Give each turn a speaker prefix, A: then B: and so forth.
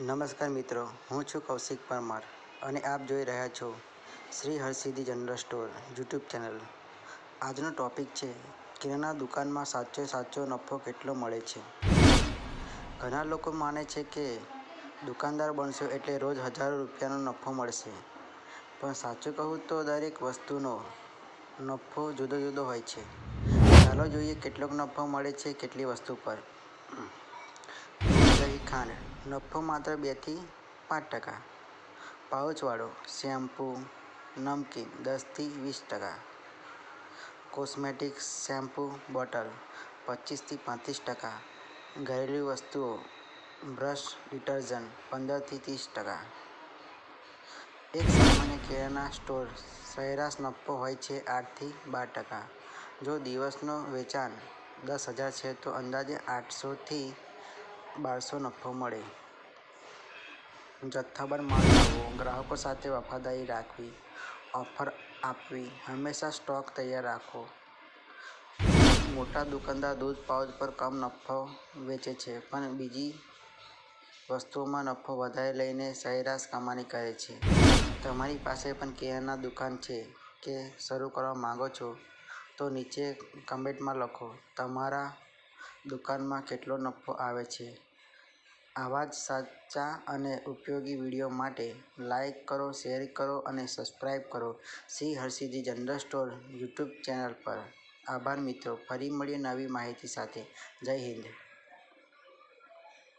A: નમસ્કાર મિત્રો, હું છું કૌશિક પરમાર અને આપ જોઈ રહ્યા છો Shri Harsiddhi general store YouTube channel. આજનો ટોપિક છે કિરાના દુકાનમાં સાચો નફો કેટલો મળે છે. ઘણા લોકો માને છે કે દુકાનદાર બનશો એટલે રોજ હજારો રૂપિયાનો નફો મળશે, પણ સાચું કહું તો દરેક વસ્તુનો નફો જુદો જુદો હોય છે. ચાલો જોઈએ કેટલો નફો મળે છે કેટલી વસ્તુ પર. દહીં ખાંડ નફો માત્ર 2 થી 5%. પાઉચવાળો શેમ્પૂ નમકીન 10 થી 20%. કોસ્મેટિક્સ શેમ્પૂ બોટલ 25 થી 35%. ઘરેલું વસ્તુઓ બ્રશ ડિટર્જન્ટ 15 થી 30%. એક સામાન્ય કિરાના સ્ટોર સરેરાશ નફો હોય છે 8 થી 12%. જો દિવસનું વેચાણ 10,000 છે તો અંદાજે 800 થી 1200 નફો મળે. જથ્થાબંધ માલ લાવવો, ગ્રાહકો સાથે વફાદારી રાખવી, ઓફર આપવી, હંમેશા સ્ટોક તૈયાર રાખવો. મોટા દુકાનદાર દૂધ પાઉચ પર કમ નફો વેચે છે પણ બીજી વસ્તુઓમાં નફો વધારે લઈને સરેરાશ કમાણી કરે છે. તમારી પાસે પણ કિરાના દુકાન છે કે શરૂ કરવા માંગો છો તો નીચે કમેન્ટમાં લખો તમારા દુકાનમાં કેટલો નફો આવે છે. આવા જ સાચા અને ઉપયોગી વિડીયો માટે લાઈક કરો, શેર કરો અને સબસ્ક્રાઇબ કરો Shri Harsiddhi general store YouTube channel પર. આભાર મિત્રો, ફરી મળીએ નવી માહિતી સાથે. જય હિન્દ.